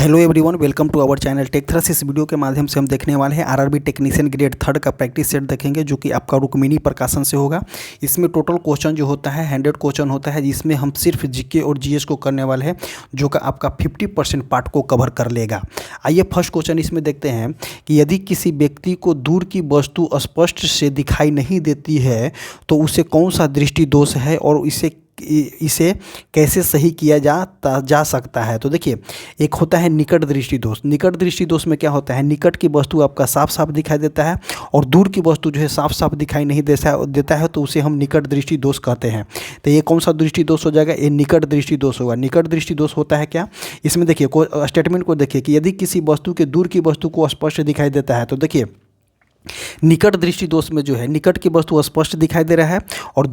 Hello everyone, welcome to our channel tech thrust. इस video के माध्यम से हम देखने वाले हैं आरआरबी टेक्नीशियन ग्रेड 3 का प्रैक्टिस सेट देखेंगे, जो कि आपका रुक्मिणी प्रकाशन से होगा। इसमें टोटल क्वेश्चन जो होता है 100 क्वेश्चन होता है, जिसमें हम सिर्फ जीके और जीएस को करने वाले हैं, जो कि आपका 50% पार्ट को कवर कर लेगा। आइए फर्स्ट क्वेश्चन इसमें देखते हैं कि यदि किसी व्यक्ति को दूर की वस्तु स्पष्ट से दिखाई नहीं देती है तो उसे कौन सा दृष्टि दोष है और इसे कैसे सही किया जा सकता है। तो देखिए, एक होता है निकट दृष्टि दोष। निकट दृष्टि दोष में क्या होता है, निकट की वस्तु आपका साफ साफ दिखाई देता है और दूर की वस्तु जो है साफ साफ दिखाई नहीं देता है, तो उसे हम निकट दृष्टि दोष कहते हैं। तो ये कौन सा दृष्टि दोष हो जाएगा, ये निकट दृष्टि दोष होगा। निकट दृष्टि दोष होता है क्या, इसमें देखिए स्टेटमेंट को देखिए कि यदि किसी वस्तु के दूर की वस्तु को स्पष्ट दिखाई देता है, तो देखिए निकट दृष्टि दोष में जो है निकट की वस्तु स्पष्ट दिखाई दे रहा है और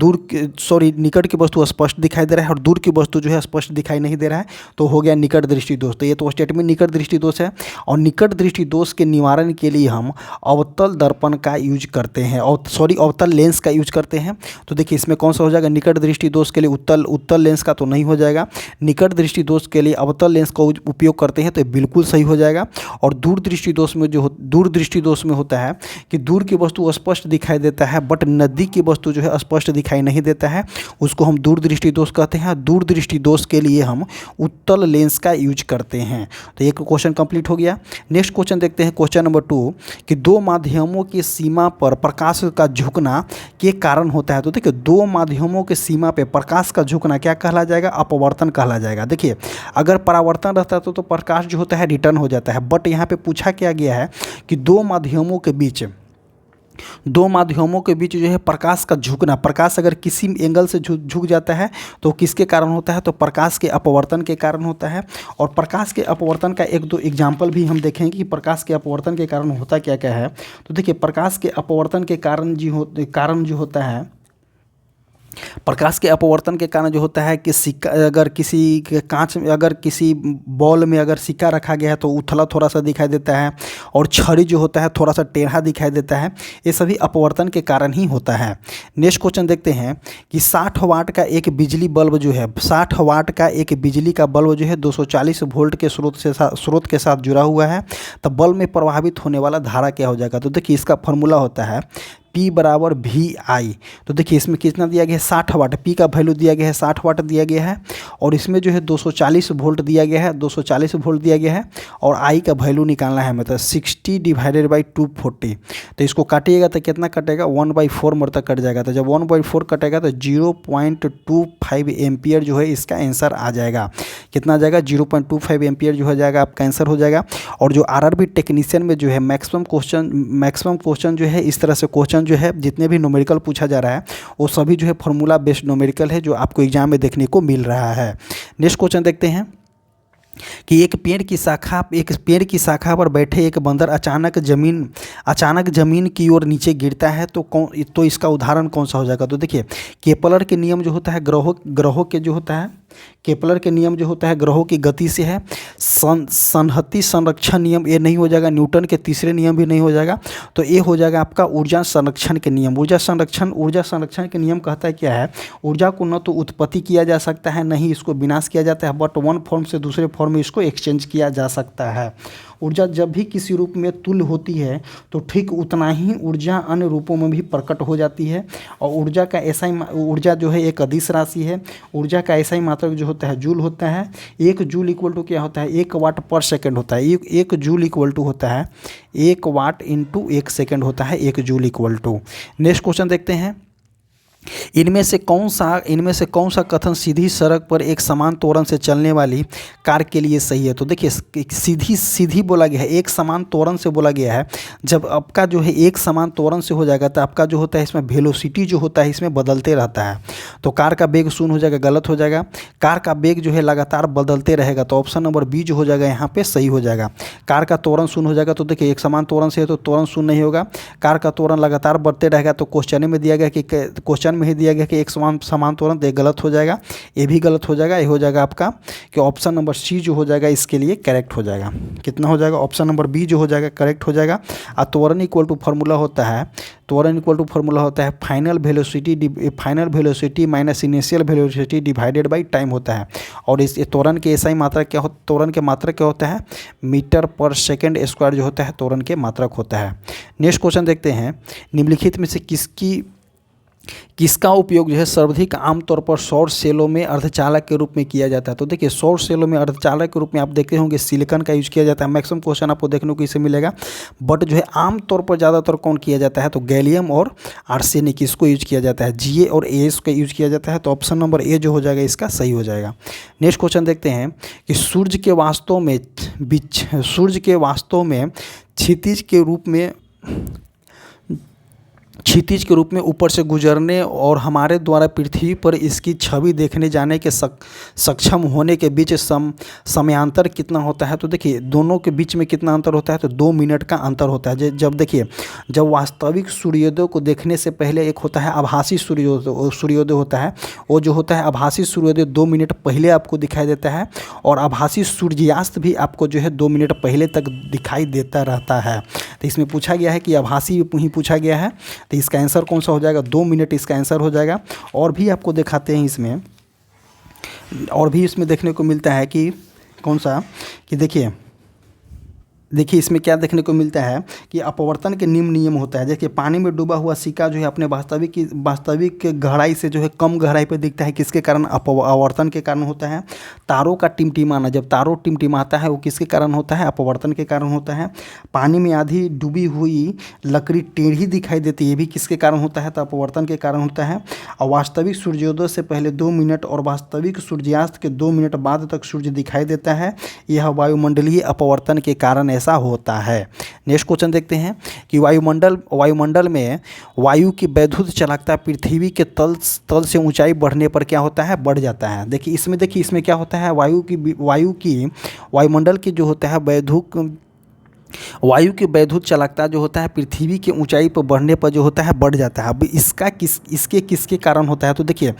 निकट की वस्तु स्पष्ट दिखाई दे रहा है और दूर की वस्तु जो है स्पष्ट दिखाई नहीं दे रहा है, तो हो गया निकट दृष्टि दोष। तो ये तो स्टेटमेंट निकट दृष्टि दोष है। और निकट दृष्टि दोष के निवारण के लिए हम अवतल दर्पण का यूज करते हैं अवतल लेंस का यूज करते हैं। तो देखिए इसमें कौन सा हो जाएगा, निकट दृष्टि दोष के लिए उत्तल लेंस का तो नहीं हो जाएगा। निकट दृष्टि दोष के लिए अवतल लेंस का उपयोग करते हैं, तो बिल्कुल सही हो जाएगा। और दूर दृष्टि दोष में होता है कि दूर की वस्तु स्पष्ट दिखाई देता है बट नज़दीक की वस्तु जो है स्पष्ट दिखाई नहीं देता है, उसको हम दूर दृष्टि दोष कहते हैं। दूर दृष्टि दोष के लिए हम उत्तल लेंस का यूज करते हैं। तो एक क्वेश्चन कंप्लीट हो गया। नेक्स्ट क्वेश्चन देखते हैं, क्वेश्चन नंबर 2 कि दो माध्यमों की सीमा पर प्रकाश का झुकना के कारण होता है। तो देखिए, दो माध्यमों के सीमा पर प्रकाश का झुकना क्या कहला जाएगा, अपवर्तन कहला जाएगा। देखिए, अगर परावर्तन रहता है तो प्रकाश जो होता है रिटर्न हो जाता है, बट यहाँ पे पूछा क्या गया है कि दो माध्यमों के बीच जो है प्रकाश का झुकना, प्रकाश अगर किसी एंगल से झुक जाता है तो किसके कारण होता है, तो प्रकाश के अपवर्तन के कारण होता है। और प्रकाश के अपवर्तन का एक दो एग्जाम्पल भी हम देखेंगे कि प्रकाश के अपवर्तन के कारण होता क्या क्या है। तो देखिए, प्रकाश के अपवर्तन के कारण जो होता है, प्रकाश के अपवर्तन के कारण जो होता है कि सिक्का अगर किसी कांच में, अगर किसी बॉल में अगर सिक्का रखा गया है तो उथला थोड़ा सा दिखाई देता है और छड़ी जो होता है थोड़ा सा टेढ़ा दिखाई देता है। ये सभी अपवर्तन के कारण ही होता है। नेक्स्ट क्वेश्चन देखते हैं कि 60 वाट का एक बिजली बल्ब जो है 60 वाट का एक बिजली का बल्ब जो है 240 वोल्ट के स्रोत के साथ जुड़ा हुआ है, तो बल्ब में प्रभावित होने वाला धारा क्या हो जाएगा। तो देखिए, इसका फॉर्मूला होता है P बराबर VI। तो देखिए इसमें कितना दिया गया है, 60 वाट। P का वैल्यू दिया गया है 60 वाट दिया गया है और इसमें जो है 240 वोल्ट दिया गया है, 240 वोल्ट दिया गया है और I का वैल्यू निकालना है, मतलब 60 डिवाइडेड बाई 240। तो इसको काटिएगा तो कितना कटेगा, 1/4 मतलब कट जाएगा। तो जब 1/4 कटेगा तो 0.25 एम्पियर जो है इसका आंसर आ जाएगा। कितना आ जाएगा, 0.25 एम्पियर जो हो जाएगा आपका आंसर हो जाएगा। और जो आरआरबी टेक्नीशियन में जो है मैक्सिमम क्वेश्चन जो है इस तरह से क्वेश्चन जो है जितने भी न्यूमेरिकल पूछा जा रहा है वो सभी जो है फॉर्मूला बेस्ड न्यूमेरिकल है, जो आपको एग्जाम में देखने को मिल रहा है। नेक्स्ट क्वेश्चन देखते हैं कि एक पेड़ की शाखा पर बैठे एक बंदर अचानक जमीन की ओर नीचे गिरता है, तो इसका उदाहरण कौन सा हो जाएगा। तो देखिए, केपलर के नियम जो होता है ग्रहों के जो होता है, केपलर के नियम जो होता है ग्रहों की गति से है। संहति संरक्षण नियम ये नहीं हो जाएगा, न्यूटन के तीसरे नियम भी नहीं हो जाएगा, तो ये हो जाएगा आपका ऊर्जा संरक्षण के नियम। ऊर्जा संरक्षण के नियम कहता है क्या है, ऊर्जा को न तो उत्पत्ति किया जा सकता है, न ही इसको विनाश किया जाता है, बट वन फॉर्म से दूसरे फॉर्म में इसको एक्सचेंज किया जा सकता है। ऊर्जा जब भी किसी रूप में तुल्य होती है तो ठीक उतना ही ऊर्जा अन्य रूपों में भी प्रकट हो जाती है। और ऊर्जा जो है एक अदिश राशि है। ऊर्जा का ऐसा ही मात्रक जो होता है जूल होता है। 1 जूल इक्वल टू क्या होता है, 1 वाट पर सेकंड होता है। 1 जूल इक्वल टू होता है 1 वाट इंटू 1 सेकंड होता है 1 joule equal to. Next question देखते हैं, इनमें से कौन सा कथन सीधी सड़क पर एक समान त्वरण से चलने वाली कार के लिए सही है। तो देखिए, सीधी बोला गया है, एक समान त्वरण से बोला गया है। जब आपका जो है एक समान त्वरण से हो जाएगा तो आपका जो होता है इसमें वेलोसिटी जो होता है इसमें बदलते रहता है, तो कार का वेग शून्य हो जाएगा, गलत हो जाएगा। कार का वेग जो है लगातार बदलते रहेगा, तो ऑप्शन नंबर बी जो हो जाएगा यहाँ पे सही हो जाएगा। कार का त्वरण शून्य हो जाएगा, तो देखिए एक समान त्वरण से है तो त्वरण शून्य नहीं होगा। कार का त्वरण लगातार बढ़ते रहेगा, तो क्वेश्चन में दिया गया कि क्वेश्चन में ही दिया गया कि एक समान त्वरण, तो ये गलत हो जाएगा, ये भी गलत हो जाएगा। ये हो जाएगा आपका कि ऑप्शन नंबर सी जो हो जाएगा इसके लिए करेक्ट हो जाएगा। कितना हो जाएगा? ऑप्शन नंबर बी जो हो जाएगा करेक्ट हो जाएगा। और त्वरण इक्वल टू फार्मूला होता है, त्वरण इक्वल टू फार्मूला होता है final velocity minus initial velocity divided by time होता है। और इस त्वरण के एसआई मात्रा क्या हो, त्वरण के मात्रक क्या होता है? मीटर पर सेकंड स्क्वायर जो होता है त्वरण के मात्रक होता है। नेक्स्ट क्वेश्चन देखते हैं, निम्नलिखित में से किसका उपयोग जो है सर्वाधिक आमतौर पर सौर सेलों में अर्धचालक के रूप में किया जाता है? तो देखिए सौर सेलों में अर्धचालक के रूप में आप देखते होंगे सिलिकॉन का यूज किया जाता है। मैक्सिमम क्वेश्चन आपको देखने को इससे मिलेगा, बट जो है आमतौर पर ज़्यादातर कौन किया जाता है? तो गैलियम और आर्सेनिक इसको यूज किया जाता है, Ga और As का यूज किया जाता है। तो ऑप्शन नंबर ए जो हो जाएगा इसका सही हो जाएगा। नेक्स्ट क्वेश्चन देखते हैं कि सूर्य के वास्तव में क्षितिज के रूप में ऊपर से गुजरने और हमारे द्वारा पृथ्वी पर इसकी छवि देखने जाने के सक्षम होने के बीच समयांतर कितना होता है? तो देखिए दोनों के बीच में कितना अंतर होता है? तो 2 मिनट का अंतर होता है। जब देखिए जब वास्तविक सूर्योदय को देखने से पहले एक होता है आभासी सूर्योदय होता है, वो जो होता है आभासी सूर्योदय 2 मिनट पहले आपको दिखाई देता है, और आभासी सूर्यास्त भी आपको जो है 2 मिनट पहले तक दिखाई देता रहता है। तो इसमें पूछा गया है कि आभासी ही पूछा गया है, तो इसका आंसर कौन सा हो जाएगा? 2 मिनट इसका आंसर हो जाएगा। और भी आपको दिखाते हैं इसमें, और भी इसमें देखने को मिलता है कि कौन सा, कि देखिए इसमें क्या देखने को मिलता है कि अपवर्तन के नियम होता है। देखिए पानी में डूबा हुआ सिक्का जो है अपने वास्तविक गहराई से जो है कम गहराई पे दिखता है, किसके कारण? अपवर्तन के कारण होता है। तारों का टिमटिमाना, जब तारों टिमटिमाता है वो किसके कारण होता है? अपवर्तन के कारण होता है। पानी में आधी डूबी हुई लकड़ी टेढ़ी दिखाई देती है, ये भी किसके कारण होता है? तो अपवर्तन के कारण होता है। और वास्तविक सूर्योदय से पहले 2 मिनट और वास्तविक सूर्यास्त के 2 मिनट बाद तक सूर्य दिखाई देता है, यह वायुमंडलीय अपवर्तन के कारण ऐसा होता है। नेक्स्ट क्वेश्चन देखते हैं कि वायुमंडल में वायु की वैद्युत चालकता पृथ्वी के तल से ऊंचाई बढ़ने पर क्या होता है? बढ़ जाता है। देखिए इसमें क्या होता है? वायुमंडल की जो होता है वायु की वैद्युत चालकता जो होता है पृथ्वी की ऊंचाई पर बढ़ने पर जो होता है बढ़ जाता है। अब इसके किसके कारण होता है? तो देखिए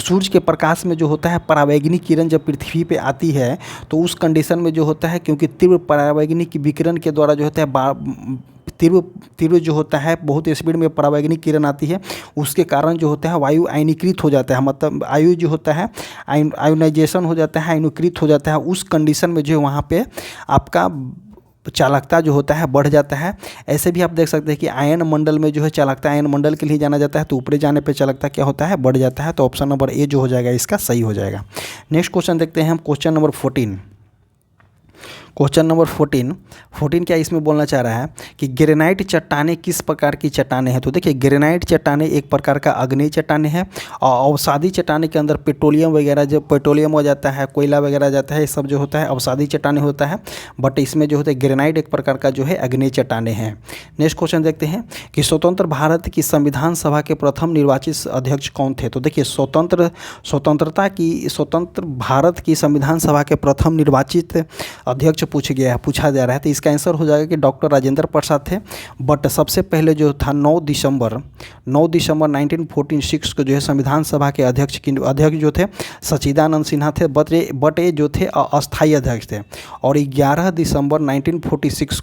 सूर्य के प्रकाश में जो होता है परावैंगनिक किरण जब पृथ्वी पे आती है तो उस कंडीशन में जो होता है, क्योंकि तीव्र परावैंगनिक विकिरण के द्वारा जो होता है तीव्र जो होता है बहुत स्पीड में परावैंगनिक किरण आती है, उसके कारण जो होता है वायु आयनीकृत हो जाता है, मतलब वायु जो होता है आयोनाइजेशन हो जाता है, आयनीकृत हो जाता है। उस कंडीशन में जो है वहाँ पे आपका चालकता जो होता है बढ़ जाता है। ऐसे भी आप देख सकते हैं कि आयन मंडल में जो है चालकता आयन मंडल के लिए जाना जाता है, तो ऊपरी जाने पे चालकता क्या होता है? बढ़ जाता है। तो ऑप्शन नंबर ए जो हो जाएगा इसका सही हो जाएगा। नेक्स्ट क्वेश्चन देखते हैं हम, क्वेश्चन नंबर 14। क्वेश्चन नंबर 14 क्या इसमें बोलना चाह रहा है कि ग्रेनाइट चट्टानें किस प्रकार की चट्टानें हैं? तो देखिए ग्रेनाइट चट्टानें एक प्रकार का अग्नेय चट्टानें हैं, और अवसादी चट्टानें के अंदर पेट्रोलियम वगैरह, जब पेट्रोलियम हो जाता है, कोयला वगैरह जाता है, ये सब जो होता है अवसादी चट्टानें होता है। बट इसमें जो होता है ग्रेनाइट एक प्रकार का जो है अग्नेय चट्टानें हैं। नेक्स्ट क्वेश्चन देखते हैं कि स्वतंत्र भारत की संविधान सभा के प्रथम निर्वाचित अध्यक्ष कौन थे? तो देखिए स्वतंत्र भारत की संविधान सभा के प्रथम निर्वाचित अध्यक्ष पूछा जा रहा है। तो इसका आंसर हो जाएगा कि डॉक्टर राजेंद्र प्रसाद थे। बट सबसे पहले जो था 9 दिसंबर 1946 को जो है संविधान सभा के अध्यक्ष जो थे सच्चिदानंद सिन्हा थे, बट ये जो थे अस्थायी अध्यक्ष थे। और 11 दिसंबर 1946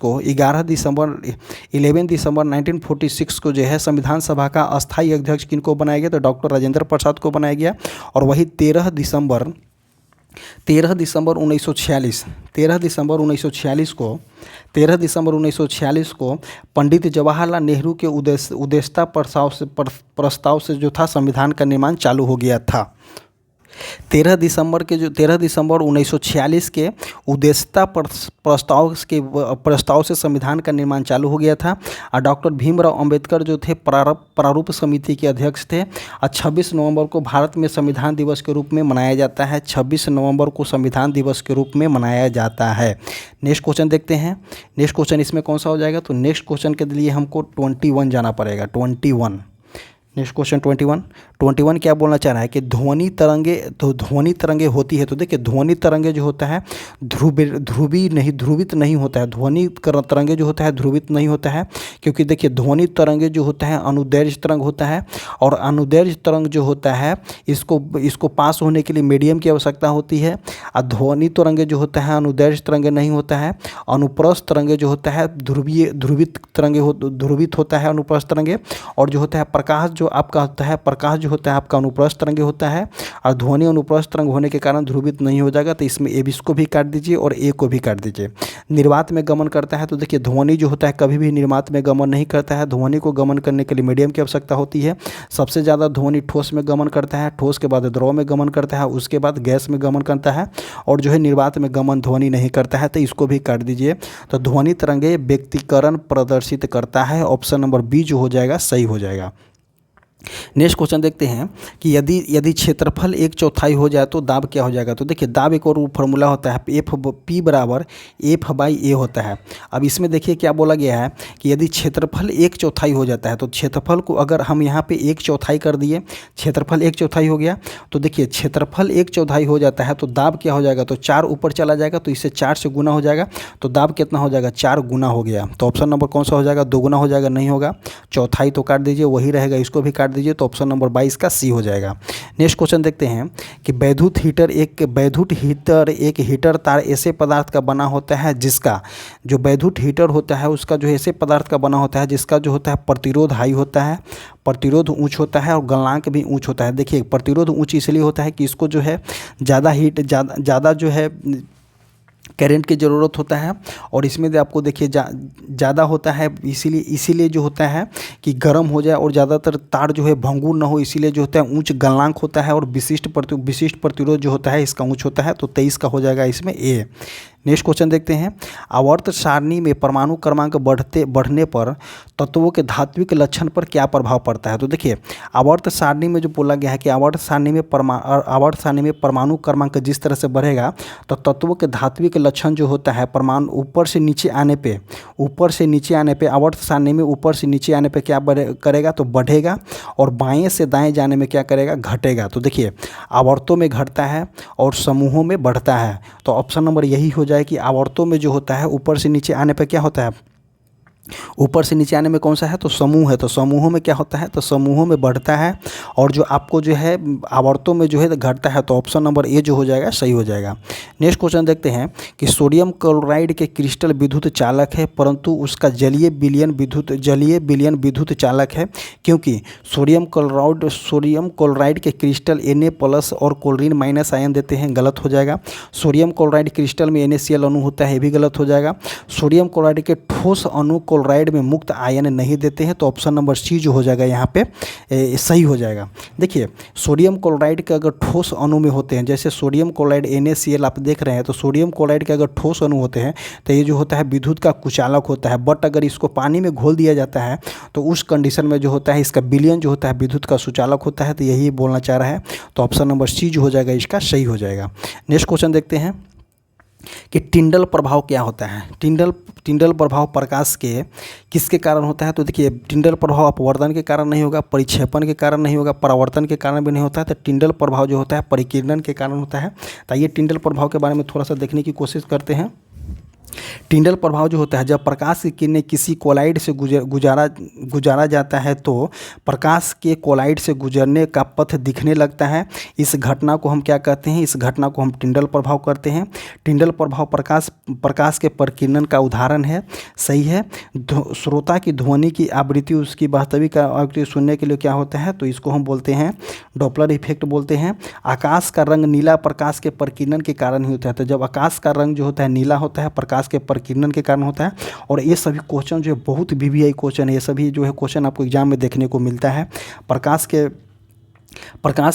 को जो है संविधान सभा का अस्थायी अध्यक्ष किनको बनाया गया? तो डॉक्टर राजेंद्र प्रसाद को बनाया गया। और वही 13 दिसंबर 1946 को पंडित जवाहरलाल नेहरू के उद्देश्यता प्रस्ताव से जो था संविधान का निर्माण चालू हो गया था। 13 दिसंबर 1946 के उद्देश्यता प्रस्ताव से संविधान का निर्माण चालू हो गया था। और डॉक्टर भीमराव अंबेडकर जो थे प्रारूप समिति के अध्यक्ष थे। और 26 नवंबर को भारत में संविधान दिवस के रूप में मनाया जाता है। 26 नवंबर को संविधान दिवस के रूप में मनाया जाता है। नेक्स्ट क्वेश्चन देखते हैं। नेक्स्ट क्वेश्चन इसमें कौन सा हो जाएगा? तो नेक्स्ट क्वेश्चन के लिए हमको 21 जाना पड़ेगा। 21 नेक्स्ट क्वेश्चन 21 क्या बोलना चाह रहा है कि ध्वनि तरंगे होती है। तो देखिए ध्वनि तरंगे जो होता है ध्रुवित नहीं होता है। ध्वनि तरंगे जो होता है ध्रुवित नहीं होता है, क्योंकि देखिए ध्वनि तरंगे जो होता है अनुदैर्घ्य तरंग होता है, और अनुदैर्घ्य तरंग जो होता है इसको पास होने के लिए मीडियम की आवश्यकता होती है। और ध्वनि तरंगे जो होता है अनुदैर्घ्य तरंगे नहीं होता है। अनुप्रस्थ तरंगे जो होता है ध्रुवित होता है अनुप्रस्थ तरंगे। और जो होता है प्रकाश जो आपका होता है आपका अनुप्रस्थ तरंगे होता है। और ध्वनि अनुप्रस्थ तरंग होने के कारण ध्रुवित नहीं हो जाएगा, तो इसमें ए इसको भी काट दीजिए और ए को भी काट दीजिए। निर्वात में गमन करता है, तो देखिए ध्वनि जो होता है कभी भी निर्वात में गमन नहीं करता है। ध्वनि को गमन करने के लिए मीडियम की आवश्यकता होती है। सबसे ज़्यादा ध्वनि ठोस में गमन करता है, ठोस के बाद द्रव में गमन करता है, उसके बाद गैस में गमन करता है, और जो है निर्वात में गमन ध्वनि नहीं करता है, तो इसको भी काट दीजिए। तो ध्वनि तरंगे व्यक्तिकरण प्रदर्शित करता है। ऑप्शन नंबर बी जो हो जाएगा सही हो जाएगा। नेक्स्ट क्वेश्चन देखते हैं कि यदि क्षेत्रफल 1/4 हो जाए तो दाब क्या हो जाएगा। तो देखिए दाब एक और फार्मूला होता है P बराबर F/A होता है। अब इसमें देखिए क्या बोला गया है कि यदि क्षेत्रफल 1/4 हो जाता है, तो क्षेत्रफल को अगर हम यहाँ पे 1/4 कर दिए, क्षेत्रफल 1/4 हो गया, तो देखिए क्षेत्रफल 1/4 हो जाता है तो दाब क्या हो जाएगा, तो 4 ऊपर चला जाएगा, तो इससे 4 से गुना हो जाएगा, तो दाब कितना हो जाएगा 4 गुना हो गया। तो ऑप्शन नंबर कौन सा हो जाएगा, 2 गुना हो जाएगा, नहीं होगा, चौथाई तो काट दीजिए, वही रहेगा, इसको भी काट दीजिए, तो ऑप्शन नंबर 22 का सी हो जाएगा। नेक्स्ट क्वेश्चन देखते हैं कि वैद्युत हीटर एक हीटर तार ऐसे पदार्थ का बना होता है जिसका जो वैद्युत हीटर होता है उसका जो ऐसे पदार्थ का बना होता है जिसका जो होता है प्रतिरोध हाई होता है, प्रतिरोध ऊंच होता है, और गलनांक भी ऊंच होता है। देखिए प्रतिरोध ऊंच इसलिए होता है कि इसको जो है ज़्यादा जो है करंट की ज़रूरत होता है, और इसमें आपको देखिए ज़्यादा होता है, इसीलिए जो होता है कि गर्म हो जाए और ज़्यादातर तार जो है भंगुर ना हो, इसीलिए जो होता है ऊंच गलनांक होता है, और विशिष्ट प्रतिरोध जो होता है इसका ऊंच होता है। तो 23 का हो जाएगा इसमें ए। नेक्स्ट क्वेश्चन देखते हैं, आवर्त सारणी में परमाणु क्रमांक बढ़ने पर तत्वों के धात्विक लक्षण पर क्या प्रभाव पड़ता है। तो देखिए आवर्त सारणी में जो बोला गया है कि आवर्त सारणी में परमाणु क्रमांक जिस तरह से बढ़ेगा तो तत्वों के धात्विक लक्षण जो होता है परमाणु ऊपर से नीचे आने पे आवर्त सारणी में ऊपर से नीचे आने पे क्या करेगा, तो बढ़ेगा, और बाएं से दाएं जाने में क्या करेगा, घटेगा। तो देखिए आवर्तों में घटता है और समूहों में बढ़ता है, तो ऑप्शन नंबर यही हो जाए कि आवर्तों में जो होता है ऊपर से नीचे आने पे क्या होता है, ऊपर से नीचे आने में कौन सा है, तो समूह है, तो समूहों में क्या होता है, तो समूहों में बढ़ता है, और जो आपको जो है आवर्तों में जो है घटता है, तो ऑप्शन नंबर ए जो हो जाएगा सही हो जाएगा। नेक्स्ट क्वेश्चन देखते हैं कि सोडियम क्लोराइड के क्रिस्टल विद्युत चालक है परंतु उसका जलीय विलयन विद्युत चालक है, क्योंकि सोडियम क्लोराइड के क्रिस्टल Na+ और क्लोरीन - आयन देते हैं, गलत हो जाएगा। सोडियम क्लोराइड क्रिस्टल में NaCl अणु होता है, ये भी गलत हो जाएगा। सोडियम क्लोराइड के ठोस अणु क्लोराइड में मुक्त आयन नहीं देते हैं, तो ऑप्शन नंबर सी जो हो जाएगा यहाँ पे सही हो जाएगा। देखिए सोडियम क्लोराइड के अगर ठोस अणु में होते हैं, जैसे सोडियम क्लोराइड NaCl आप देख रहे हैं, तो सोडियम क्लोराइड के अगर ठोस अणु होते हैं तो ये जो होता है विद्युत का कुचालक होता है, बट अगर इसको पानी में घोल दिया जाता है तो उस कंडीशन में जो होता है इसका विलयन जो होता है विद्युत का सुचालक होता है, तो यही बोलना चाह रहा है, तो ऑप्शन नंबर सी जो हो जाएगा इसका सही हो जाएगा। नेक्स्ट क्वेश्चन देखते हैं कि टिंडल प्रभाव क्या होता है। टिंडल प्रभाव प्रकाश के किसके कारण होता है, तो देखिए टिंडल प्रभाव अपवर्तन के कारण नहीं होगा, परिक्षेपण के कारण नहीं होगा, परावर्तन के कारण भी नहीं होता है, तो टिंडल प्रभाव जो होता है परिकिरणन के कारण होता है। तो ये टिंडल प्रभाव के बारे में थोड़ा सा देखने की कोशिश करते हैं। टिंडल प्रभाव जो होता है जब प्रकाश की किरणें किसी कोलाइड से गुजारा जाता है तो प्रकाश के कोलाइड से गुजरने का पथ दिखने लगता है। इस घटना को हम क्या कहते हैं, इस घटना को हम टिंडल प्रभाव कहते हैं। टिंडल प्रभाव प्रकाश के परिकिरणन का उदाहरण है, सही है। श्रोता की ध्वनि की आवृत्ति उसकी वास्तविक आवृत्ति सुनने के लिए क्या होता है, तो इसको हम बोलते हैं डॉपलर इफेक्ट बोलते हैं। आकाश का रंग नीला प्रकाश के परिकिरणन के कारण ही होता है, तो जब आकाश का रंग जो होता है नीला होता है प्रकाश के परिकिरणन के कारण होता है। और ये सभी क्वेश्चन जो है बहुत VVI क्वेश्चन है, ये सभी जो है क्वेश्चन आपको एग्जाम में देखने को मिलता है। प्रकाश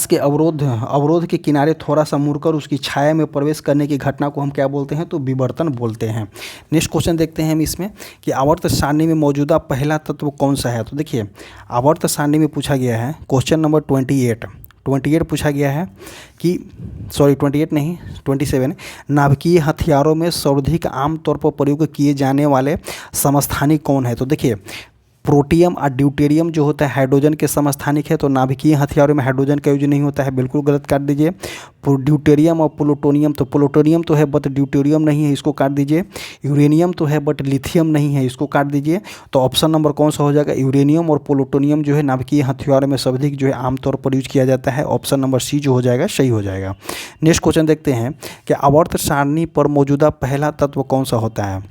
के अवरोध के किनारे थोड़ा सा मुड़कर उसकी छाया में प्रवेश करने की घटना को हम क्या बोलते हैं, तो विवर्तन बोलते हैं। नेक्स्ट क्वेश्चन देखते हैं हम इसमें कि आवर्त सारणी में मौजूदा पहला तत्व कौन सा है। तो देखिए आवर्त सारणी में पूछा गया है क्वेश्चन नंबर 28 पूछा गया है कि 27 नाभिकीय हथियारों में सर्वाधिक आमतौर पर प्रयोग किए जाने वाले समस्थानिक कौन है। तो देखिए प्रोटियम और ड्यूटेरियम जो होता है हाइड्रोजन के समस्थानिक है, तो नाभिकीय हथियारों में हाइड्रोजन का यूज नहीं होता है, बिल्कुल गलत काट दीजिए। ड्यूटेरियम और प्लूटोनियम, तो प्लूटोनियम तो है बट ड्यूटेरियम नहीं है, इसको काट दीजिए। यूरेनियम तो है बट लिथियम नहीं है, इसको काट दीजिए। तो ऑप्शन नंबर कौन सा हो जाएगा, यूरेनियम और प्लूटोनियम जो है नाभिकीय हथियारों में सर्वाधिक जो है आमतौर पर यूज किया जाता है। ऑप्शन नंबर सी जो हो जाएगा सही हो जाएगा। नेक्स्ट क्वेश्चन देखते हैं कि आवर्त सारणी पर मौजूदा पहला तत्व कौन सा होता है।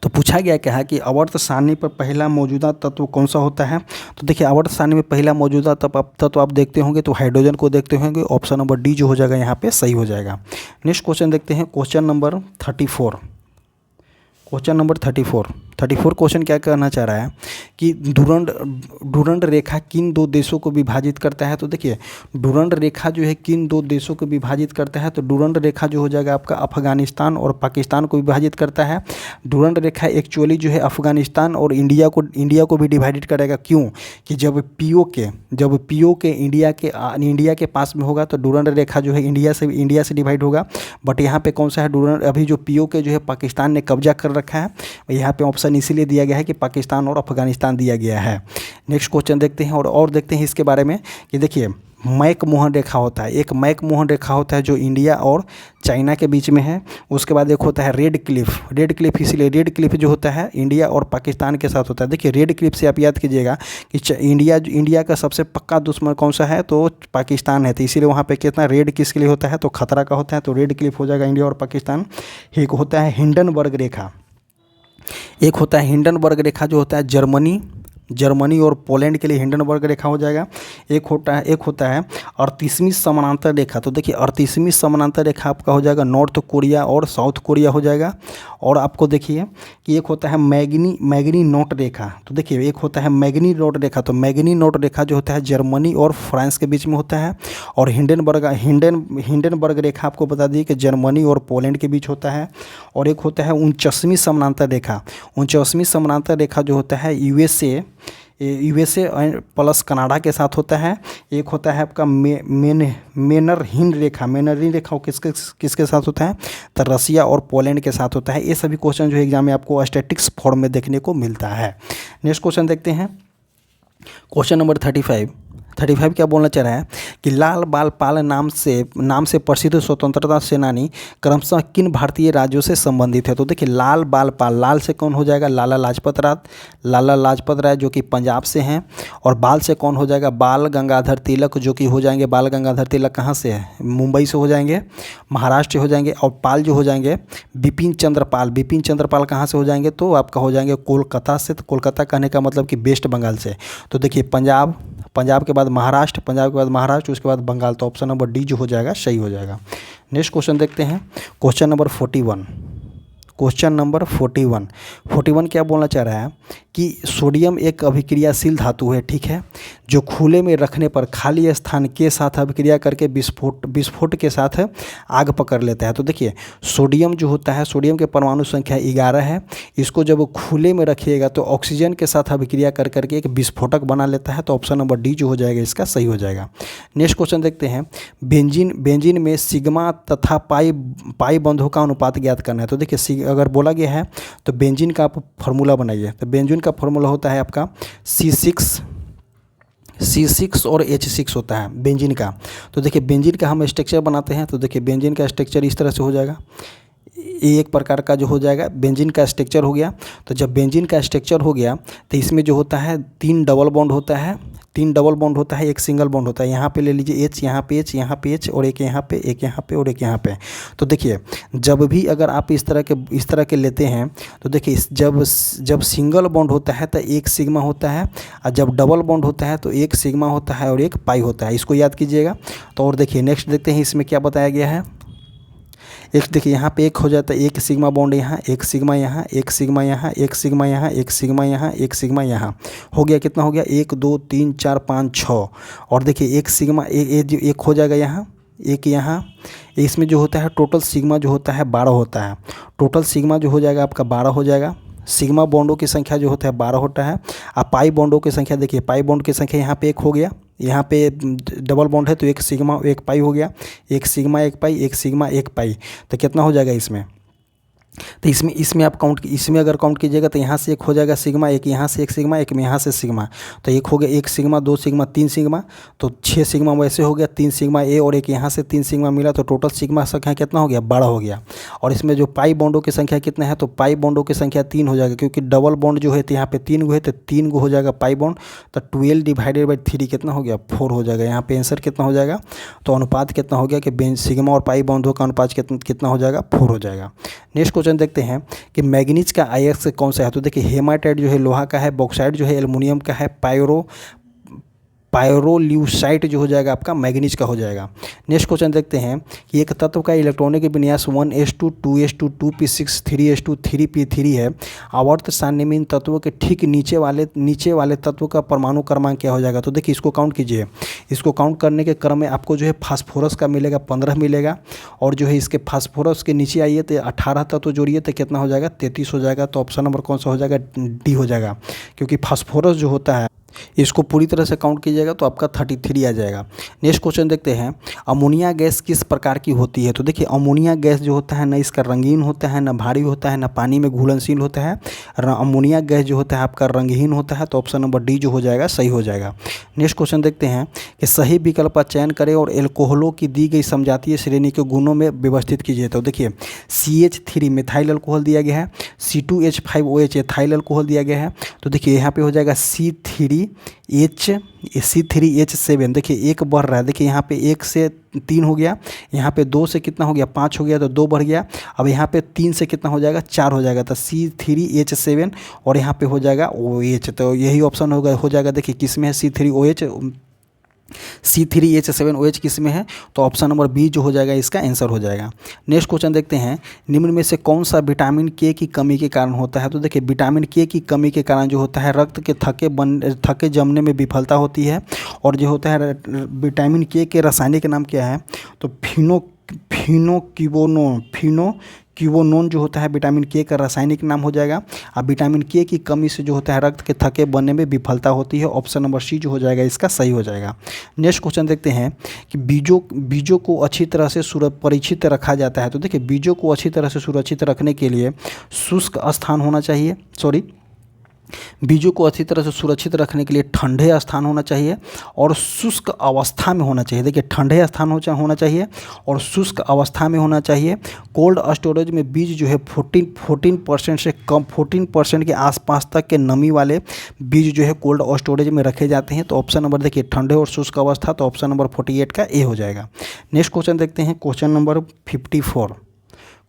तो पूछा गया क्या है कि आवर्त सारणी पर पहला मौजूदा तत्व कौन सा होता है। तो देखिए आवर्त सारणी में पहला मौजूदा तत्व आप देखते होंगे तो हाइड्रोजन को देखते होंगे। ऑप्शन नंबर डी जो हो जाएगा यहाँ पे सही हो जाएगा। नेक्स्ट क्वेश्चन देखते हैं, question number 34। Question number 34 question क्या कहना चाह रहा है कि डुरंड रेखा किन दो देशों को विभाजित करता है। तो देखिए डुरंड रेखा जो है किन दो देशों को विभाजित करता है। तो डुरंड रेखा जो हो जाएगा आपका अफगानिस्तान और पाकिस्तान को विभाजित करता है। डुरंड रेखा एक्चुअली जो है अफगानिस्तान और इंडिया को भी डिवाइडेड करेगा। क्यों कि जब पीओके इंडिया के पास में होगा तो डुरंड रेखा जो है इंडिया से डिवाइड होगा। बट यहाँ पे कौन सा है, डुरंड अभी जो पीओके जो है पाकिस्तान ने कब्जा कर रखा है। यहाँ पे ऑप्शन इसीलिए दिया गया है कि पाकिस्तान और अफगानिस्तान दिया गया है। नेक्स्ट क्वेश्चन देखते हैं और देखते हैं इसके बारे में कि देखिए मैक-मोहन रेखा होता है, एक मैक-मोहन रेखा होता है जो इंडिया और चाइना के बीच में है। उसके बाद एक होता है रेड क्लिफ, इसीलिए रेड क्लिफ जो होता है इंडिया और पाकिस्तान के साथ होता है। देखिए रेड क्लिफ से आप याद कीजिएगा कि इंडिया का सबसे पक्का दुश्मन कौन सा है, तो पाकिस्तान है। तो इसीलिए वहाँ पे कितना रेड किसके लिए होता है, तो खतरा का होता है। तो रेड क्लिफ हो जाएगा इंडिया और पाकिस्तान। एक होता है हिंडनबर्ग रेखा, एक होता है हिंडनबर्ग रेखा जो होता है जर्मनी और पोलैंड के लिए हिंडनबर्ग रेखा हो जाएगा। एक होता है 38वीं समानांतर रेखा। तो देखिए 38वीं समानांतर रेखा आपका हो जाएगा नॉर्थ कोरिया और साउथ कोरिया हो जाएगा। और आपको देखिए कि एक होता है मैगनी नोट रेखा। तो देखिए एक होता है मैगनी नोट रेखा, तो मैगनी नोट रेखा जो होता है जर्मनी और फ्रांस के बीच में होता है। और हिंडनबर्ग रेखा आपको बता दिए कि जर्मनी और पोलैंड के बीच होता है। और एक होता है 49वीं समानांतर रेखा। 49वीं समानांतर रेखा जो होता है यूएसए प्लस कनाडा के साथ होता है। एक होता है आपका मेनरहिन रेखा किसके साथ होता है, तो रसिया और पोलैंड के साथ होता है। ये सभी क्वेश्चन जो एग्जाम में आपको स्टैटिक्स फॉर्म में देखने को मिलता है। नेक्स्ट क्वेश्चन देखते हैं, क्वेश्चन नंबर 35 क्या बोलना चाह रहा है कि लाल बाल पाल नाम से प्रसिद्ध स्वतंत्रता सेनानी क्रमशः किन भारतीय राज्यों से संबंधित है। तो देखिए लाल बाल पाल, लाल से कौन हो जाएगा, लाला लाजपत राय जो कि पंजाब से हैं। और बाल से कौन हो जाएगा, बाल गंगाधर तिलक जो कि हो जाएंगे, बाल गंगाधर तिलक कहाँ से है, मुंबई से हो जाएंगे, महाराष्ट्र से हो जाएंगे। और पाल जो हो जाएंगे बिपिन चंद्र पाल कहाँ से हो जाएंगे, तो आपका हो जाएंगे कोलकाता से। तो कोलकाता कहने का मतलब कि वेस्ट बंगाल से। तो देखिए पंजाब के बाद महाराष्ट्र, उसके बाद बंगाल। तो ऑप्शन नंबर डी जो हो जाएगा सही हो जाएगा। नेक्स्ट क्वेश्चन देखते हैं, क्वेश्चन नंबर 41 क्या बोलना चाह रहा है कि सोडियम एक अभिक्रियाशील धातु है, ठीक है, जो खुले में रखने पर खाली स्थान के साथ अभिक्रिया करके विस्फोट के साथ आग पकड़ लेता है। तो देखिए सोडियम जो होता है, सोडियम के परमाणु संख्या 11 है। इसको जब खुले में रखिएगा तो ऑक्सीजन के साथ अभिक्रिया कर करके एक विस्फोटक बना लेता है। तो ऑप्शन नंबर डी जो हो जाएगा इसका सही हो जाएगा। नेक्स्ट क्वेश्चन देखते हैं, बेंजीन में सिग्मा तथा पाई बंधों का अनुपात ज्ञात करना है। तो देखिए अगर बोला गया है तो बेंजीन का आप फार्मूला बनाइए। तो बेंजीन का फार्मूला होता है आपका C6 और H6 होता है बेंजीन का। तो देखिए बेंजीन का हम स्ट्रक्चर बनाते हैं। तो देखिए बेंजीन का स्ट्रक्चर इस तरह से हो जाएगा, ये एक प्रकार का जो हो जाएगा बेंजीन का स्ट्रक्चर हो गया। तो जब बेंजीन का स्ट्रक्चर हो गया तो इसमें जो होता है 3 डबल बॉन्ड होता है, एक सिंगल बॉन्ड होता है। यहाँ पे ले लीजिए H, यहाँ पे H और एक यहाँ पे और एक यहाँ पे। तो देखिए जब भी अगर आप इस तरह के लेते हैं तो देखिए जब सिंगल बॉन्ड होता है तो एक सिग्मा होता है, और जब डबल बॉन्ड होता है तो एक सिग्मा होता है और एक पाई होता है। इसको याद कीजिएगा। तो और देखिए नेक्स्ट देखते हैं इसमें क्या बताया गया है। एक देखिए यहाँ पे एक हो जाता है, एक सिग्मा बॉन्ड यहाँ, एक सिग्मा यहाँ, एक सिग्मा यहाँ, एक सिग्मा यहाँ, एक सिग्मा यहाँ, एक सिग्मा यहाँ। हो गया कितना हो गया, 1 2 3 4 5 6। और देखिए एक सिग्मा एक हो जाएगा यहाँ, एक यहाँ। इसमें जो होता है टोटल सिग्मा जो होता है 12 होता है। टोटल सिग्मा जो हो जाएगा आपका 12 हो जाएगा। सिग्मा बॉन्डों की संख्या जो होता है 12 होता है। अब पाई बॉन्डों की संख्या देखिए, पाई बॉन्ड की संख्या यहाँ पे 1 हो गया, यहाँ पे डबल बॉन्ड है तो एक सिग्मा एक पाई हो गया, एक सिग्मा एक पाई, एक सिग्मा एक पाई। तो कितना हो जाएगा इसमें, तो इसमें इसमें आप इसमें अगर काउंट कीजिएगा तो यहाँ से एक हो जाएगा सिग्मा, एक यहाँ से एक सिग्मा, एक में यहाँ से सिग्मा। तो एक हो गया 1 सिग्मा, 2 सिग्मा, 3 सिग्मा, तो 6 सिग्मा वैसे हो गया, 3 सिग्मा ए और एक यहाँ से 3 सिग्मा मिला, तो टोटल सिग्मा संख्या कितना हो गया, 12 हो गया। और इसमें जो पाई बॉन्डों की संख्या कितना है, तो पाई बॉन्डों की संख्या 3 हो जाएगा, क्योंकि डबल बॉन्ड जो है तो यहाँ पे 3 गो है, तो 3 गो हो जाएगा पाई बॉन्ड। तो 12 डिवाइडेड बाई 3 कितना हो गया, 4 हो जाएगा। यहाँ पे आंसर कितना हो जाएगा, तो अनुपात कितना हो गया कि सिग्मा और पाई बॉन्डों का अनुपात कितना हो जाएगा, 4 हो जाएगा। नेक्स्ट क्वेश्चन देखते हैं कि मैग्नीज का आयस्क कौन सा है। तो देखिए हेमाटाइट जो है लोहा का है, बॉक्साइट जो है एल्युमिनियम का है, पायरोल्यूसाइट जो हो जाएगा आपका मैग्नीज का हो जाएगा। नेक्स्ट क्वेश्चन देखते हैं कि एक तत्व का इलेक्ट्रॉनिक विन्यास 1s2 2s2 2p6 3s2 3p3 है। आवर्त सारणी में इन तत्वों के ठीक नीचे वाले तत्व का परमाणु क्रमांक क्या हो जाएगा। तो देखिए इसको काउंट कीजिए। इसको काउंट करने के क्रम में आपको जो है फास्फोरस का मिलेगा 15 मिलेगा, और जो है इसके फास्फोरस के नीचे आइए तो 18 तत्व जोड़िए तो कितना हो जाएगा, 33 हो जाएगा। तो ऑप्शन नंबर कौन सा हो जाएगा, डी हो जाएगा, क्योंकि फास्फोरस जो होता है इसको पूरी तरह से काउंट कीजिएगा तो आपका 33 आ जाएगा। नेक्स्ट क्वेश्चन देखते हैं, अमोनिया गैस किस प्रकार की होती है। तो देखिए अमोनिया गैस जो होता है ना, इसका रंगीन होता है, ना भारी होता है, ना पानी में घुलनशील होता है। अमोनिया गैस जो होता है आपका रंगहीन होता है। तो ऑप्शन नंबर डी जो हो जाएगा सही हो जाएगा। नेक्स्ट क्वेश्चन देखते हैं कि सही विकल्प का चयन करें और एल्कोहलों की दी गई समजातीय श्रेणी के गुणों में व्यवस्थित कीजिए। तो देखिए CH3 मिथाइल अल्कोहल दिया गया है, C2H5OH एथाइल अल्कोहल दिया गया है। तो देखिए यहाँ पे हो जाएगा C3H7। देखिए एक बढ़ रहा है, देखिए यहाँ पे 1 से 3 हो गया, यहाँ पे 2 से कितना हो गया, 5 हो गया, तो 2 बढ़ गया। अब यहाँ पे 3 से कितना हो जाएगा, 4 हो जाएगा। तो C3H7 और यहाँ पे हो जाएगा OH। तो यही ऑप्शन हो जाएगा। देखिए किस में है, C3H7OH किस में है, तो ऑप्शन नंबर बी जो हो जाएगा इसका आंसर हो जाएगा। नेक्स्ट क्वेश्चन देखते हैं, निम्न में से कौन सा विटामिन के की कमी के कारण होता है। तो देखिए विटामिन के की कमी के कारण जो होता है रक्त के थके जमने में विफलता होती है। और जो होता है विटामिन के रासायनिक नाम क्या है, तो फिनोक्विनोन जो होता है विटामिन के का रासायनिक नाम हो जाएगा। अब विटामिन के की कमी से जो होता है रक्त के थके बनने में विफलता होती है। ऑप्शन नंबर सी जो हो जाएगा इसका सही हो जाएगा। नेक्स्ट क्वेश्चन देखते हैं कि बीजों को अच्छी तरह से परीक्षित रखा जाता है। तो देखिए बीजों को अच्छी तरह से सुरक्षित रखने के लिए शुष्क स्थान होना चाहिए, बीजों को अच्छी तरह से सुरक्षित रखने के लिए ठंडे स्थान होना चाहिए और शुष्क अवस्था में होना चाहिए। देखिए ठंडे स्थान होना चाहिए और शुष्क अवस्था में होना चाहिए। कोल्ड स्टोरेज में बीज जो है 14% से कम 14% के आसपास तक के नमी वाले बीज जो है कोल्ड स्टोरेज में रखे जाते हैं। तो ऑप्शन नंबर देखिए ठंडे और शुष्क अवस्था, तो ऑप्शन नंबर 48 का ए हो जाएगा। नेक्स्ट क्वेश्चन देखते हैं, क्वेश्चन नंबर 54।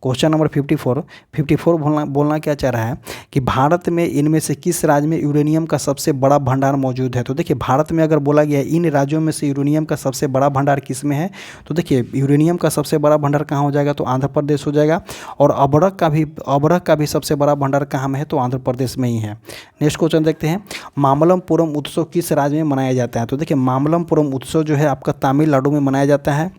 क्वेश्चन नंबर 54 बोलना क्या चाह रहा है कि भारत में इनमें से किस राज्य में यूरेनियम का सबसे बड़ा भंडार मौजूद है। तो देखिए भारत में अगर बोला गया इन राज्यों में से यूरेनियम का सबसे बड़ा भंडार किस में है, तो देखिए यूरेनियम का सबसे बड़ा भंडार कहाँ हो जाएगा, तो आंध्र प्रदेश हो जाएगा। और अबरक का भी सबसे बड़ा भंडार कहाँ में है, तो आंध्र प्रदेश में ही है। नेक्स्ट क्वेश्चन देखते हैं, मामल्लपुरम उत्सव किस राज्य में मनाया जाता है। तो देखिए मामल्लपुरम उत्सव जो है आपका तमिलनाडु में मनाया जाता है।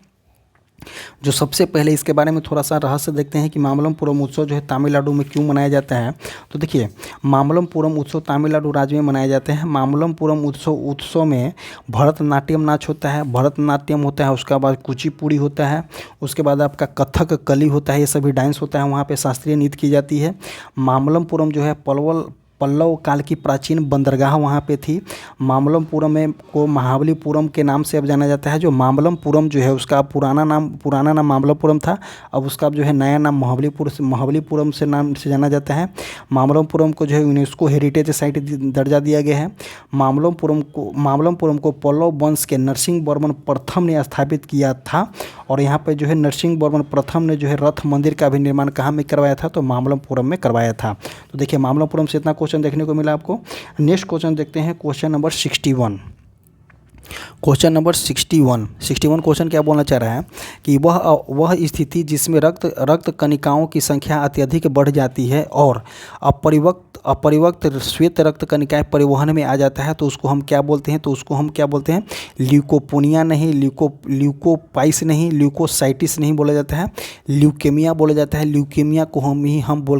जो सबसे पहले इसके बारे में थोड़ा सा रहस्य देखते हैं कि मामल्लपुरम उत्सव जो है तमिलनाडु में क्यों मनाया जाता है। तो देखिए मामल्लपुरम उत्सव तमिलनाडु राज्य में मनाए जाते हैं। मामल्लपुरम उत्सव में भरतनाट्यम नाच होता है, भरतनाट्यम होता है, उसके बाद कुचिपुड़ी होता है, उसके बाद आपका कथक कली होता है, ये सभी डांस होता है। वहाँ पे शास्त्रीय नृत्य की जाती है। मामल्लपुरम जो है पल्लव काल की प्राचीन बंदरगाह वहाँ पे थी। मामल्लपुरम को महाबलीपुरम के नाम से अब जाना जाता है। जो मामल्लपुरम जो है उसका पुराना नाम मामल्लपुरम था, अब उसका जो है नया नाम महाबलीपुरम से नाम से जाना जाता है। मामल्लपुरम को जो है यूनेस्को हेरिटेज साइट दर्जा दिया गया है। मामल्लपुरम को पल्लव वंश के नरसिंहवर्मन प्रथम ने स्थापित किया था। और यहाँ पे जो है नरसिंहवर्मन प्रथम ने जो है रथ मंदिर का भी निर्माण कहाँ में करवाया था, तो मामल्लपुरम में करवाया था। तो देखिए मामल्लपुरम से इतना क्वेश्चन देखने को मिला आपको। नेक्स्ट क्वेश्चन देखते हैं, question number 61। Question number 61 question क्या बोलना चाह रहा है कि वह स्थिति जिसमें रक्त कणिकाओं की संख्या अत्यधिक बढ़ जाती है और अपरिवक्त श्वेत रक्त कणिकाएं परिवहन में आ जाता है, तो उसको हम क्या बोलते हैं, ल्यूकोपोनिया नहीं, ल्यूकोपाइस नहीं, ल्यूकोसाइटिस नहीं बोला जाता है, ल्यूकेमिया बोला जाता है। ल्यूकेमिया को हम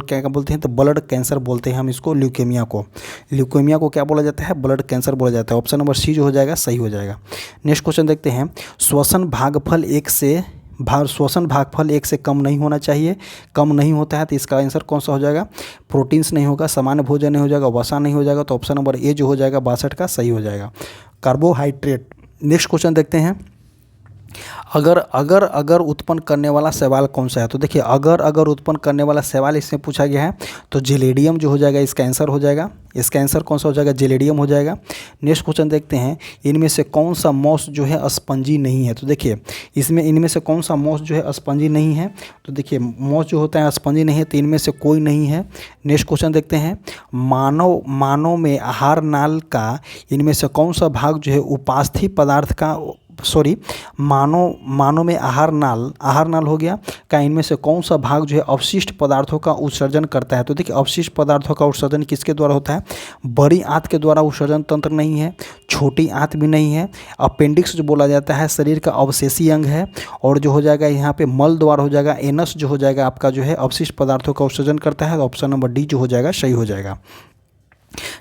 क्या बोलते हैं, तो ब्लड कैंसर बोलते हैं हम इसको। ल्यूकेमिया को क्या बोला जाता है, ब्लड कैंसर बोला जाता है। ऑप्शन नंबर सी जो हो जाएगा सही हो जाएगा। नेक्स्ट क्वेश्चन देखते हैं, श्वसन भागफल 1 से श्वसन भागफल 1 से कम नहीं होना चाहिए। कम नहीं होता है तो इसका आंसर कौन सा हो जाएगा? प्रोटीन्स नहीं होगा, सामान्य भोजन नहीं हो जाएगा, वसा नहीं हो जाएगा, तो ऑप्शन नंबर ए जो हो जाएगा 62 का सही हो जाएगा। कार्बोहाइड्रेट। नेक्स्ट क्वेश्चन देखते हैं, अगर उत्पन्न करने वाला सवाल कौन सा है? तो देखिए अगर उत्पन्न करने वाला सवाल इसमें पूछा गया है तो जेलेडियम जो हो जाएगा इसका आंसर हो जाएगा। इसका आंसर कौन सा हो जाएगा? जेलेडियम हो जाएगा। नेक्स्ट क्वेश्चन देखते हैं, इनमें से कौन सा मॉस जो है स्पंजी नहीं है? तो देखिए इनमें से कौन सा मॉस जो है स्पंजी नहीं है? तो देखिए मॉस जो होता है स्पंजी नहीं है, तो इनमें से कोई नहीं है। नेक्स्ट क्वेश्चन देखते हैं, मानव में आहार नाल का इनमें से कौन सा भाग जो है उपास्थि पदार्थ का मानव में आहार नाल हो गया का इनमें से कौन सा भाग जो है अवशिष्ट पदार्थों का उत्सर्जन करता है? तो देखिए अवशिष्ट पदार्थों का उत्सर्जन किसके द्वारा होता है? बड़ी आंत के द्वारा उत्सर्जन तंत्र नहीं है, छोटी आंत भी नहीं है, अपेंडिक्स जो बोला जाता है शरीर का अवशेषी अंग है, और जो हो जाएगा यहाँ पे मल द्वारा हो जाएगा, एनस जो हो जाएगा आपका जो है अवशिष्ट पदार्थों का उत्सर्जन करता है। ऑप्शन नंबर डी जो हो जाएगा सही हो जाएगा।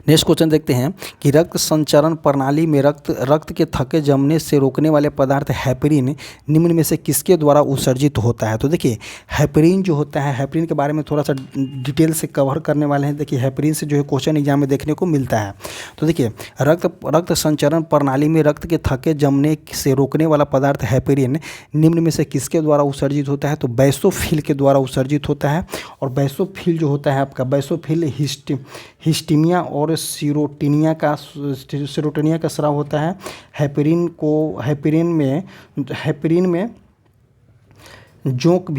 नेक्स्ट क्वेश्चन देखते हैं कि रक्त संचरण प्रणाली में रक्त के थके जमने से रोकने वाले पदार्थ हेपरिन निम्न में से किसके द्वारा उत्सर्जित होता है? तो देखिए हेपरिन जो होता है, हेपरिन के बारे में थोड़ा सा डिटेल से कवर करने वाले हैं। देखिए हेपरिन से जो है क्वेश्चन एग्जाम में देखने को मिलता है। तो देखिए रक्त संचरण प्रणाली में रक्त के थके जमने से रोकने वाला पदार्थ हेपरिन निम्न में से किसके द्वारा उत्सर्जित होता है? तो बैसोफिल के द्वारा उत्सर्जित होता है। और बैसोफिल जो होता है आपका, बैसोफिल हिस्टीमिया और सीरोटिनिया का स्राव होता है। हेपरिन में जोंक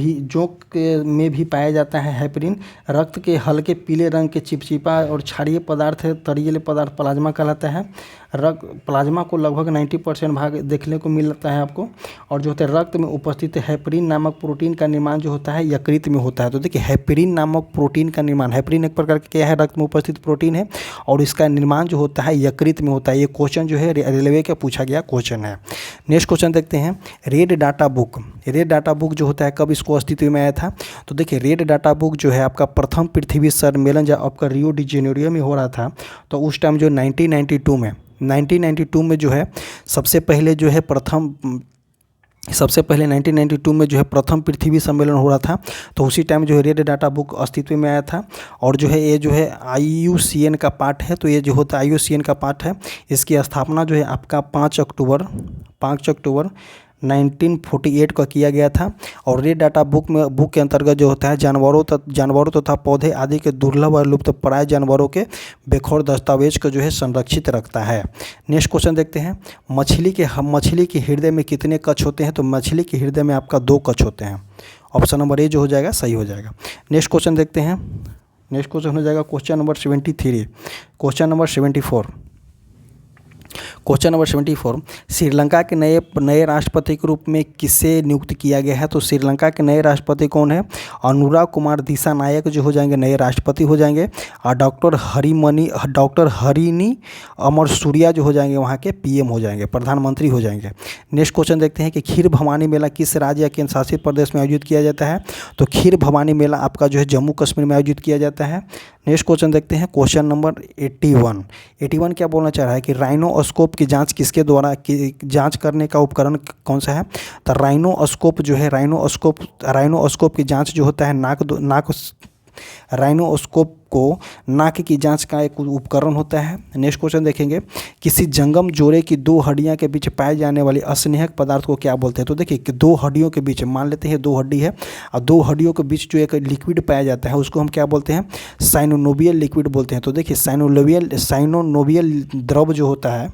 में भी पाया जाता है। हेपरिन रक्त के हल्के पीले रंग के चिपचिपा और क्षारीय पदार्थ है, तरीले पदार्थ प्लाज्मा कहलाता है। प्लाज्मा को लगभग 90% भाग देखने को मिलता है आपको। और जो होता है रक्त में उपस्थित हेपरिन नामक प्रोटीन का निर्माण जो होता है यकृत में होता है। तो देखिए हेपरिन नामक प्रोटीन का निर्माण, हेपरिन एक प्रकार का क्या है? रक्त में उपस्थित प्रोटीन है, और इसका निर्माण जो होता है यकृत में होता है। ये क्वेश्चन जो है रेलवे का पूछा गया क्वेश्चन है। नेक्स्ट क्वेश्चन देखते हैं, रेड डाटा बुक जो होता है कब इसको अस्तित्व में आया था? तो देखिए रेड डाटा बुक जो है आपका प्रथम पृथ्वी सम्मेलन जब आपका रियो डी जेनेरियो में हो रहा था, तो उस टाइम जो 1992 में जो है सबसे पहले 1992 में जो है प्रथम पृथ्वी सम्मेलन हो रहा था, तो उसी टाइम जो है रेड डाटा बुक अस्तित्व में आया था। और जो है ये जो है IUCN का पार्ट है, तो ये जो होता है IUCN का पार्ट है। इसकी स्थापना जो है आपका 5 अक्टूबर 1948 का किया गया था। और रेड डाटा बुक के अंतर्गत जो होता है जानवरों तथा पौधे आदि के दुर्लभ और लुप्तप्राय जानवरों के बेखौर दस्तावेज को जो है संरक्षित रखता है। नेक्स्ट क्वेश्चन देखते हैं, मछली के हृदय में कितने कक्ष होते हैं? तो मछली के हृदय में आपका 2 कक्ष होते हैं। ऑप्शन नंबर ए जो हो जाएगा सही हो जाएगा। नेक्स्ट क्वेश्चन देखते हैं, नेक्स्ट क्वेश्चन हो जाएगा question number 74। Question number 74, Sri Lanka के नए राष्ट्रपति के रूप में किसे नियुक्त किया गया है? तो श्रीलंका के नए राष्ट्रपति कौन है? अनुराग कुमार दिसानायक जो हो जाएंगे नए राष्ट्रपति हो जाएंगे। और डॉक्टर हरिनी अमर सूर्या जो हो जाएंगे वहाँ के PM हो जाएंगे, प्रधानमंत्री हो जाएंगे। नेक्स्ट क्वेश्चन देखते हैं कि खीर भवानी मेला किस राज्य या केंद्र शासित प्रदेश में आयोजित किया जाता है? तो खीर भवानी मेला आपका जो है जम्मू कश्मीर में आयोजित किया जाता है। नेक्स्ट क्वेश्चन देखते हैं क्वेश्चन नंबर 81 क्या बोलना चाह रहा है कि राइनोस्कोप की जांच किसके द्वारा जांच करने का उपकरण कौन सा है? तो राइनोस्कोप जो है राइनोस्कोप की जांच जो होता है राइनोस्कोप को नाक की जांच का एक उपकरण होता है। नेक्स्ट क्वेश्चन देखेंगे, किसी जंगम जोड़े की 2 हड्डियां के बीच पाए जाने वाली अस्नेहक पदार्थ को क्या बोलते हैं? तो देखिए कि 2 हड्डियों के बीच, मान लेते हैं 2 हड्डी है और 2 हड्डियों के बीच जो एक लिक्विड पाया जाता है उसको हम क्या बोलते हैं? साइनोनोवियल लिक्विड बोलते हैं। तो देखिए साइनोनोवियल द्रव जो होता है,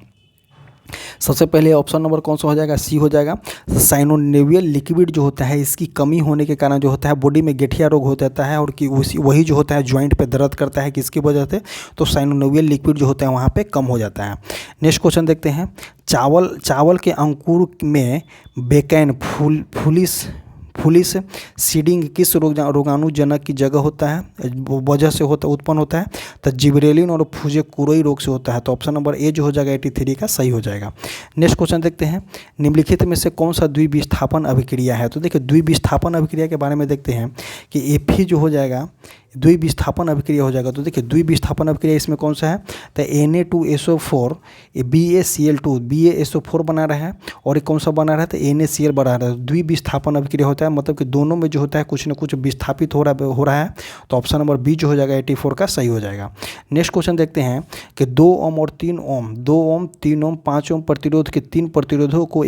सबसे पहले ऑप्शन नंबर कौन सा हो जाएगा? सी हो जाएगा। साइनोनेवियल लिक्विड जो होता है इसकी कमी होने के कारण जो होता है बॉडी में गठिया रोग हो जाता है, और कि वही जो होता है ज्वाइंट पे दर्द करता है, किसकी वजह से? तो साइनोनेवियल लिक्विड जो होता है वहाँ पे कम हो जाता है। नेक्स्ट क्वेश्चन देखते हैं, चावल के अंकुर में बेकैन फुलिस सीडिंग किस रोगाणुजनक की जगह होता है, वजह से उत्पन्न होता है? तो जिबरेलिन और फुजेकुरोई रोग से होता है। तो ऑप्शन नंबर ए जो हो जाएगा 83 का सही हो जाएगा। नेक्स्ट क्वेश्चन देखते हैं, निम्नलिखित में से कौन सा द्विविस्थापन अभिक्रिया है? तो देखिए द्विविस्थापन अभिक्रिया के बारे में देखते हैं कि Fe जो हो जाएगा द्विविस्थापन अभिक्रिया हो जाएगा। तो देखिए द्विविस्थापन अभिक्रिया इसमें कौन सा है, तो Na2SO4 BaCl2 BaSO4 बना रहा है और ये कौन सा बना रहा है, तो NaCl बना रहा है। द्विविस्थापन अभिक्रिया होता है, मतलब कि दोनों में जो होता है कुछ ना कुछ विस्थापित हो रहा है। तो ऑप्शन नंबर बी जो हो जाएगा 84 का सही हो जाएगा। नेक्स्ट क्वेश्चन देखते हैं कि 2 ओम और 3 ओम, 2 ओम 3 ओम 5 ओम प्रतिरोध के 3 प्रतिरोधों को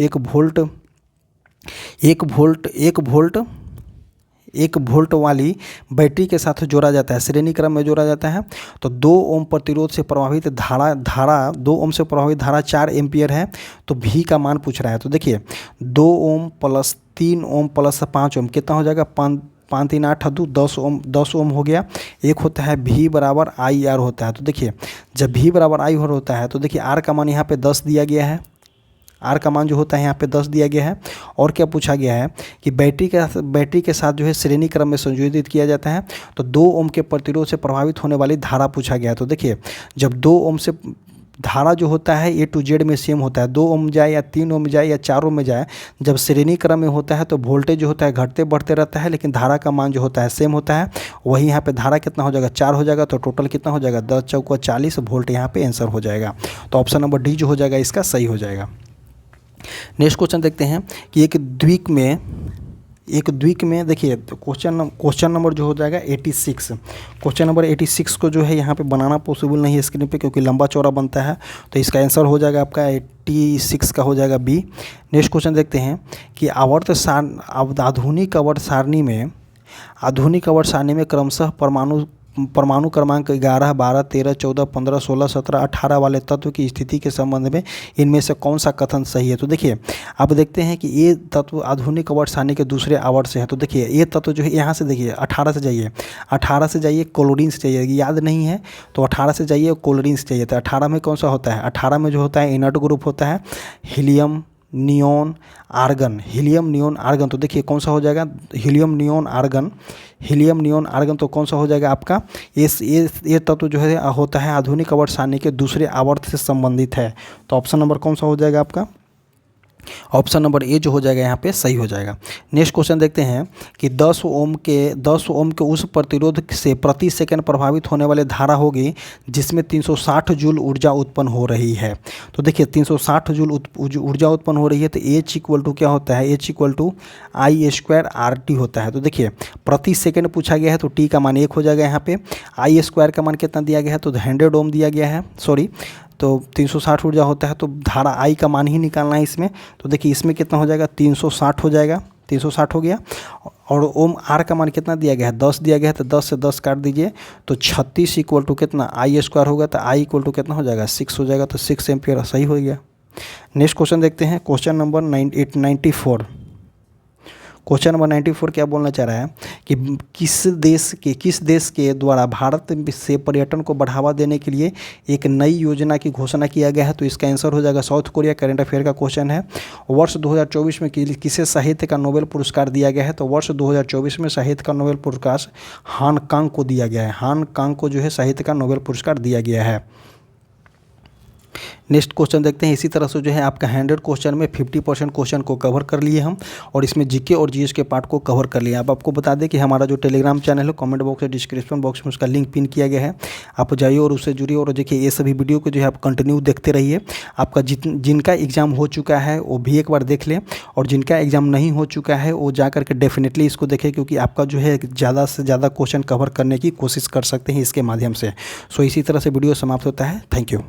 1 वोल्ट वाली बैटरी के साथ जोड़ा जाता है, श्रेणी क्रम में जोड़ा जाता है। तो 2 ओम प्रतिरोध से प्रभावित धारा 2 ओम से प्रभावित धारा 4 एम्पियर है। तो भी का मान पूछ रहा है। तो देखिए 2 ओम प्लस 3 ओम प्लस 5 ओम कितना हो जाएगा, 5 3 8 10 ओम हो गया। एक होता है भी बराबर आई आर होता है। तो देखिए जब भी बराबर आई आर होता है तो देखिए आर का मान यहाँ पे 10 दिया गया है, आर का मान जो होता है यहाँ पे 10 दिया गया है। और क्या पूछा गया है कि बैटरी के साथ जो है श्रेणी क्रम में संयोजित किया जाता है। तो 2 ओम के प्रतिरोध से प्रभावित होने वाली धारा पूछा गया है। तो देखिए जब 2 ओम से धारा जो होता है A to Z में सेम होता है, 2 ओम जाए या 3 ओम जाए या 4 ओम में जाए, जब श्रेणी क्रम में होता है तो वोल्टेज जो होता है घटते बढ़ते रहता है, लेकिन धारा का मान जो होता है सेम होता है। वही यहाँ पे धारा कितना हो जाएगा, 4 हो जाएगा। तो टोटल कितना हो जाएगा, 10 चौका 40 वोल्ट यहाँ पे आंसर हो जाएगा। तो ऑप्शन नंबर डी जो हो जाएगा इसका सही हो जाएगा। नेक्स्ट क्वेश्चन देखते हैं कि एक द्विक में देखिए क्वेश्चन नंबर जो हो जाएगा 86। क्वेश्चन नंबर 86 को जो है यहाँ पे बनाना पॉसिबल नहीं है स्क्रीन पे, क्योंकि लंबा चौड़ा बनता है। तो इसका आंसर हो जाएगा आपका 86 का हो जाएगा बी। नेक्स्ट क्वेश्चन देखते हैं कि आधुनिक आवर्त सारणी में क्रमशः परमाणु क्रमांक 11, 12, 13, 14, 15, 16, 17, 18 वाले तत्व की स्थिति के संबंध में इनमें से कौन सा कथन सही है। तो देखिए आप देखते हैं कि ये तत्व आधुनिक आवर्त सारणी के दूसरे आवर्त से है। तो देखिए ये तत्व जो है यहाँ से देखिए 18 से जाइए क्लोरीन से चाहिए, याद नहीं है तो 18 से जाइए क्लोरीन से चाहिए। तो 18 में कौन सा होता है, 18 में जो होता है इनर्ट ग्रुप होता है हीलियम नियोन आर्गन। तो देखिए कौन सा हो जाएगा, हीलियम नियोन आर्गन। तो कौन सा हो जाएगा आपका, ये तत्व जो है होता है आधुनिक आवर्त सारणी के दूसरे आवर्त से संबंधित है। तो ऑप्शन नंबर कौन सा हो जाएगा आपका, ऑप्शन नंबर ए जो हो जाएगा यहाँ पे सही हो जाएगा। नेक्स्ट क्वेश्चन देखते हैं कि 10 ओम के उस प्रतिरोध से प्रति सेकंड प्रभावित होने वाले धारा होगी जिसमें 360 जूल ऊर्जा उत्पन्न हो रही है। तो देखिए 360 जूल ऊर्जा उत्पन्न हो रही है। तो H इक्वल टू क्या होता है, H equal to I² RT होता है। तो देखिए प्रति सेकेंड पूछा गया है तो T का मान 1 हो जाएगा। यहाँ पे I² का मान कितना दिया गया है, तो 100 ओम दिया गया है, तो 360 ऊर्जा होता है। तो धारा आई का मान ही निकालना है इसमें। तो देखिए इसमें कितना हो जाएगा, 360 हो जाएगा, 360 हो गया। और ओम आर का मान कितना दिया गया है, 10 दिया गया है। तो 10 से 10 काट दीजिए तो 36 इक्वल टू कितना I² होगा। तो I इक्वल टू कितना हो जाएगा, 6 हो जाएगा। तो 6 एम्पियर सही हो गया। नेक्स्ट क्वेश्चन देखते हैं क्वेश्चन नंबर 94। क्वेश्चन नंबर 94 क्या बोलना चाह रहा है कि किस देश के द्वारा भारत से पर्यटन को बढ़ावा देने के लिए एक नई योजना की घोषणा किया गया है। तो इसका आंसर हो जाएगा साउथ कोरिया। करंट अफेयर का क्वेश्चन है। वर्ष 2024 में किसे साहित्य का नोबेल पुरस्कार दिया गया है। तो वर्ष 2024 में साहित्य का नोबेल पुरस्कार हान कांग को दिया गया है। हान कांग को जो है साहित्य का नोबेल पुरस्कार दिया गया है। नेक्स्ट क्वेश्चन देखते हैं। इसी तरह से जो है आपका 100 क्वेश्चन में 50% क्वेश्चन को कवर कर लिए हम, और इसमें जीके और जीएस के पार्ट को कवर कर लिया। अब आपको बता दें कि हमारा जो टेलीग्राम चैनल है कमेंट बॉक्स या डिस्क्रिप्शन बॉक्स में उसका लिंक पिन किया गया है, आप जाइए और उससे जुड़िए। और देखिए ये सभी वीडियो को जो है आप कंटिन्यू देखते रहिए। आपका जिनका एग्ज़ाम हो चुका है वो भी एक बार देख लें, और जिनका एग्ज़ाम नहीं हो चुका है वो जा करके डेफिनेटली इसको देखें, क्योंकि आपका जो है ज़्यादा से ज़्यादा क्वेश्चन कवर करने की कोशिश कर सकते हैं इसके माध्यम से। सो इसी तरह से वीडियो समाप्त होता है। Thank you.